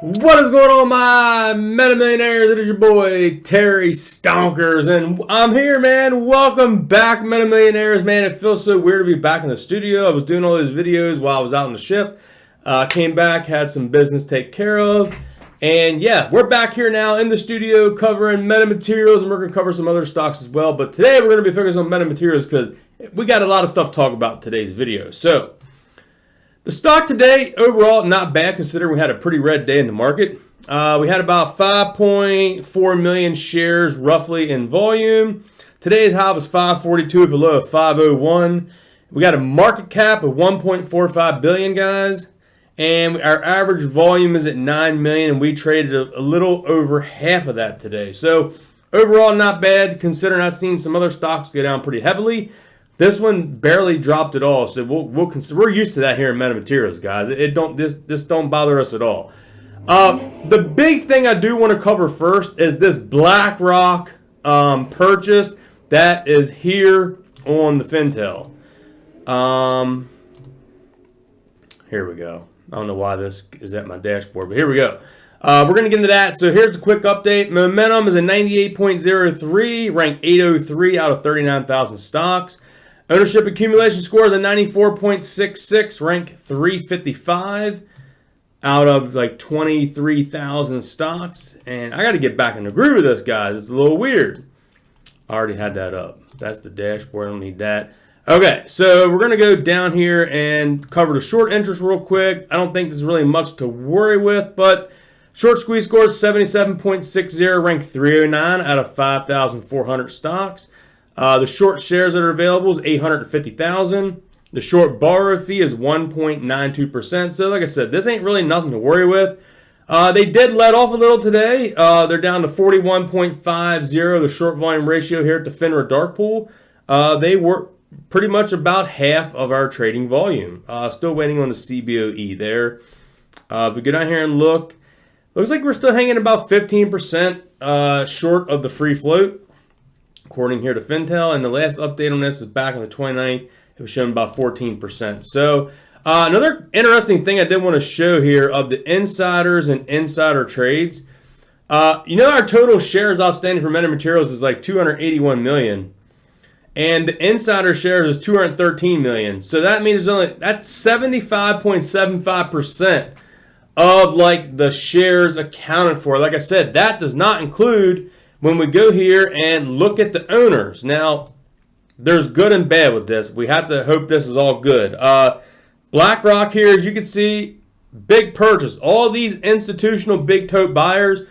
What is going on, my Meta Millionaires? It is your boy Terry Stonkers, and I'm here, man. Welcome back, Meta Millionaires. Man, it feels so weird to be back in the studio. I was doing all these videos while I was out on the ship. Came back, had some business to take care of, and yeah, we're back here now in the studio covering Meta Materials, and we're going to cover some other stocks as well. But today we're going to be focusing on Meta Materials because we got a lot of stuff to talk about in today's video. So the stock today, overall, not bad considering we had a pretty red day in the market. We had about 5.4 million shares roughly in volume. Today's high was 542 with a low of 501. We got a market cap of 1.45 billion, guys. And our average volume is at 9 million, and we traded a little over half of that today. So overall, not bad considering I've seen some other stocks go down pretty heavily. This one barely dropped at all, so we're used to that here in Meta Materials, guys. This don't bother us at all. The big thing I do want to cover first is this Blackrock purchase that is here on the Fintel. Here we go. I don't know why this is at my dashboard, but here we go. We're going to get into that. So here's the quick update. Momentum is a 98.03, ranked 803 out of 39,000 stocks. Ownership accumulation score is a 94.66, rank 355 out of like 23,000 stocks. And I got to get back in the groove of this, guys. It's a little weird. I already had that up. That's the dashboard. I don't need that. Okay, so we're going to go down here and cover the short interest real quick. I don't think there's really much to worry with, but short squeeze score is 77.60, ranked 309 out of 5,400 stocks. The short shares that are available is 850,000. The short borrow fee is 1.92%. So like I said, this ain't really nothing to worry with. They did let off a little today. They're down to 41.50, the short volume ratio here at the FINRA dark pool. They were pretty much about half of our trading volume. Still waiting on the CBOE there. But get down here and look. Looks like we're still hanging about 15% short of the free float, according here to Fintel, and the last update on this was back on the 29th. It was showing about 14%. So another interesting thing I did want to show here of the insiders and insider trades. Our total shares outstanding for Meta Materials is like 281 million, and the insider shares is 213 million. So that means that's 75.75% of like the shares accounted for. Like I said, that does not include when we go here and look at the owners. Now, there's good and bad with this. We have to hope this is all good. Blackrock here, as you can see, big purchase. All these institutional big tote buyers,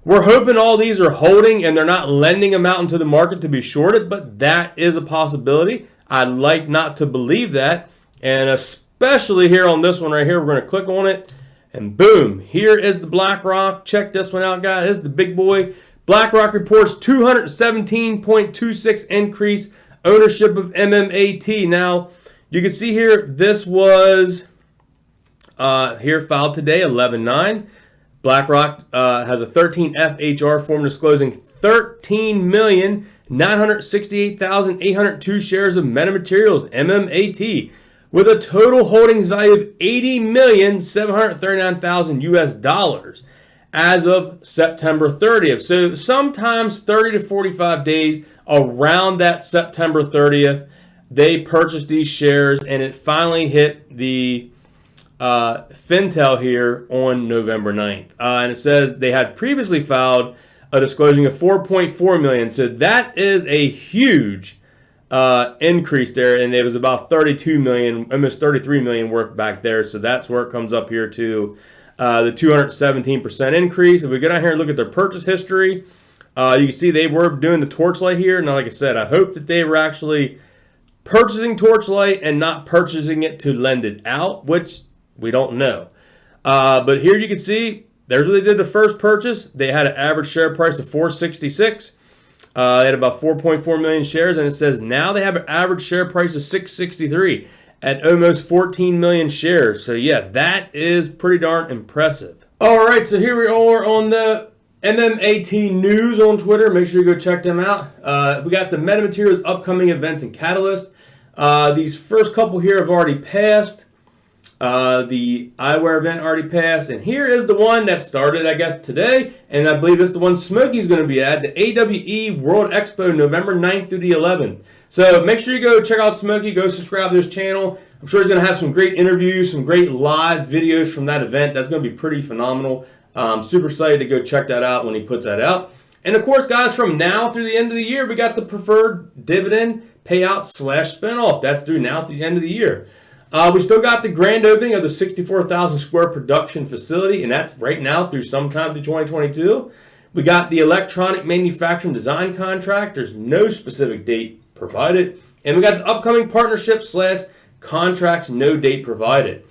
we're hoping all these are holding and they're not lending them out into the market to be shorted, but that is a possibility. I'd like not to believe that. And especially here on this one right here, we're going to click on it and boom, here is the Blackrock. Check this one out, guys. This is the big boy. Blackrock reports 217.26 increase ownership of MMAT. Now, you can see here, this was here filed today, 11/9. Blackrock has a 13F HR form disclosing 13,968,802 shares of Meta Materials, MMAT, with a total holdings value of $80,739,000 US as of September 30th. So sometimes 30 to 45 days around that September 30th, they purchased these shares, and it finally hit the Fintel here on November 9th. And it says they had previously filed a disclosing of 4.4 million. So that is a huge increase there, and it was about 32 million, almost 33 million worth back there. So that's where it comes up here to the 217% increase. If we go down here and look at their purchase history, you can see they were doing the Torchlight here. Now, like I said, I hope that they were actually purchasing Torchlight and not purchasing it to lend it out, which we don't know. But here you can see, there's what they did the first purchase. They had an average share price of $4.66. They had about 4.4 million shares, and it says now they have an average share price of $6.63 at almost 14 million shares. So yeah, that is pretty darn impressive. All right, so here we are on the MMAT News on Twitter. Make sure you go check them out. We got the Meta Materials upcoming events and catalyst. These first couple here have already passed. The eyewear event already passed, and here is the one that started, I guess, today, and I believe this is the one Smokey's going to be at, the AWE World Expo, November 9th through the 11th. So make sure you go check out Smokey, go subscribe to his channel. I'm sure he's going to have some great interviews, some great live videos from that event. That's going to be pretty phenomenal. I'm super excited to go check that out when he puts that out. And of course, guys, from now through the end of the year, we got the preferred dividend payout / spinoff. That's through now through the end of the year. We still got the grand opening of the 64,000 square production facility, and that's right now through sometime through 2022. We got the electronic manufacturing design contract. There's no specific date provided. And we got the upcoming partnership / contracts, no date provided.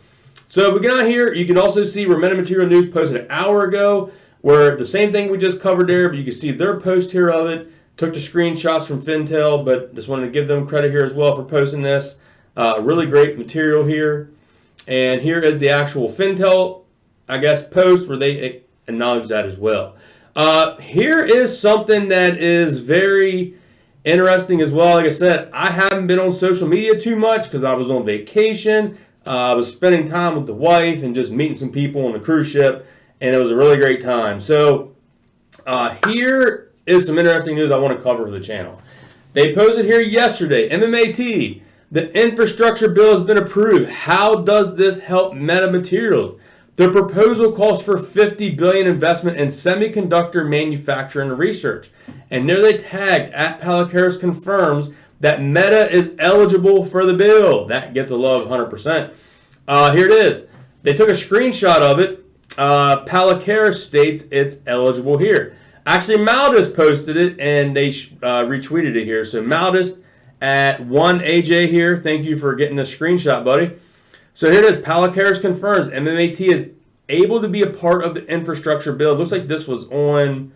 So if we get out here, you can also see where METATERRY News posted an hour ago, where the same thing we just covered there, but you can see their post here of it. Took the screenshots from Fintel, but just wanted to give them credit here as well for posting this. Really great material here. And here is the actual Fintel, I guess, post where they acknowledge that as well. Here is something that is very interesting as well. Like I said, I haven't been on social media too much because I was on vacation. I was spending time with the wife and just meeting some people on the cruise ship, and it was a really great time. So here is some interesting news I want to cover for the channel. They posted here yesterday, MMAT, the infrastructure bill has been approved. How does this help METATERRY? The proposal calls for $50 billion investment in semiconductor manufacturing and research. And there they tagged at Palacaris confirms that Meta is eligible for the bill. That gets a love 100%. Here it is. They took a screenshot of it. Palacaris states it's eligible here. Actually, Maldus posted it, and they retweeted it here. So Maldus at 1AJ here. Thank you for getting the screenshot, buddy. So here it is. Palacaris confirms MMAT is able to be a part of the infrastructure bill. It looks like this was on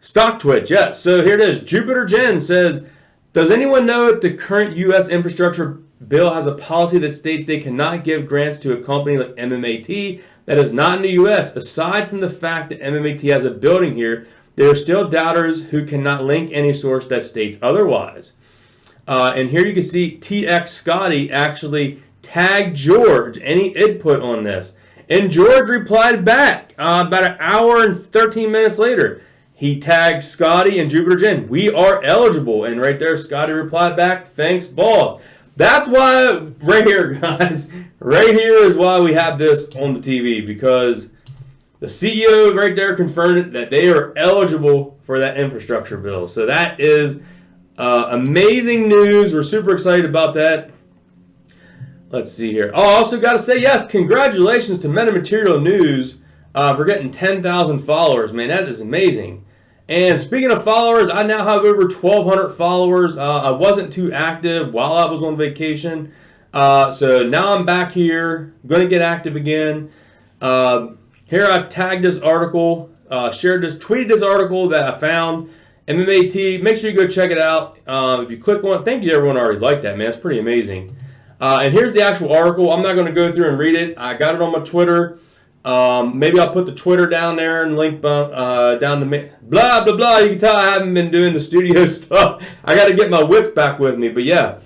Stock Twitch. Yes. So here it is. Jupiter Jen says, does anyone know if the current U.S. infrastructure bill has a policy that states they cannot give grants to a company like MMAT that is not in the U.S.? Aside from the fact that MMAT has a building here, there are still doubters who cannot link any source that states otherwise. And here you can see TX Scotty actually tagged George. Any input on this? And George replied back about an hour and 13 minutes later. He tagged Scotty and Jupiter Jen. We are eligible. And right there, Scotty replied back, thanks, boss. That's why, right here, guys, right here is why we have this on the TV, because the CEO right there confirmed that they are eligible for that infrastructure bill. So that is amazing news. We're super excited about that. Let's see here. Oh, I also got to say, yes, congratulations to METATERRY News for getting 10,000 followers. Man, that is amazing. And speaking of followers, I now have over 1,200 followers. I wasn't too active while I was on vacation. So now I'm back here. I'm going to get active again. Here I've tagged this article, tweeted this article that I found. MMAT, make sure you go check it out. If you click on it, thank you to everyone who already liked that, man. It's pretty amazing. And here's the actual article. I'm not going to go through and read it. I got it on my Twitter. Maybe I'll put the Twitter down there and link down the blah, blah, blah. You can tell I haven't been doing the studio stuff. I got to get my wits back with me. But yeah,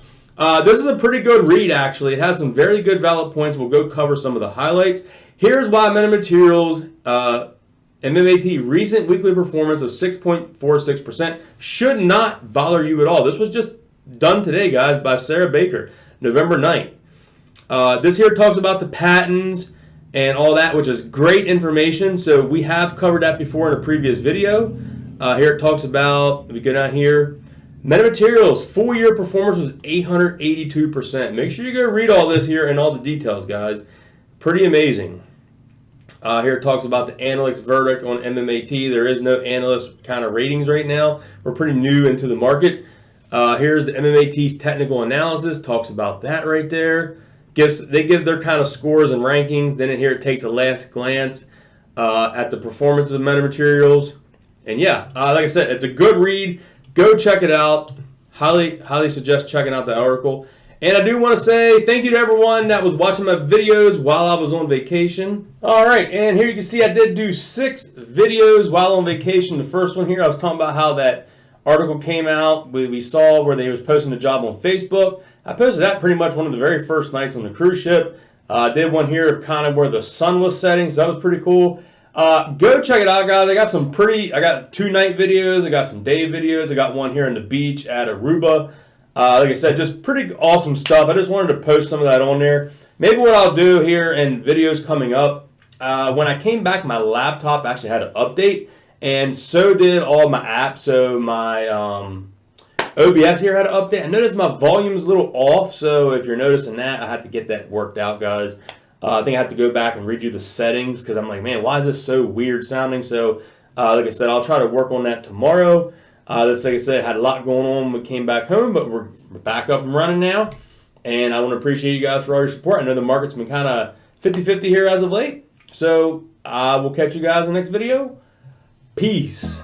this is a pretty good read, actually. It has some very good valid points. We'll go cover some of the highlights. Here's why MetaTerry's MMAT recent weekly performance of 6.46% should not bother you at all. This was just done today, guys, by Sarah Baker, November 9th. This here talks about the patents and all that, which is great information. So we have covered that before in a previous video. Here it talks about, if we go down here, METATERRY's full year performance was 882%. Make sure you go read all this here and all the details, guys. Pretty amazing. Here it talks about the analyst verdict on MMAT. There is no analyst kind of ratings right now. We're pretty new into the market. Here's the MMAT's technical analysis. Talks about that right there. They give their kind of scores and rankings. Then here it takes a last glance at the performance of METATERRY. And yeah, like I said, it's a good read. Go check it out. Highly suggest checking out the article. And I do want to say thank you to everyone that was watching my videos while I was on vacation. All right, and here you can see I did do 6 videos while on vacation. The first one here, I was talking about how that article came out. We saw where they was posting a job on Facebook. I posted that pretty much one of the very first nights on the cruise ship. Did one here of kind of where the sun was setting, so that was pretty cool. Go check it out, guys. I got 2 night videos, I got some day videos, I got one here on the beach at Aruba. Like I said, just pretty awesome stuff. I just wanted to post some of that on there. Maybe what I'll do here in videos coming up, when I came back, my laptop actually had an update, and so did all my apps. So my OBS here had an update. I noticed my volume's a little off, so if you're noticing that, I have to get that worked out, guys. I think I have to go back and redo the settings because I'm like, man, why is this so weird sounding? So, like I said, I'll try to work on that tomorrow. This, like I said, had a lot going on when we came back home, but we're back up and running now. And I want to appreciate you guys for all your support. I know the market's been kind of 50-50 here as of late. So, we'll catch you guys in the next video. Peace.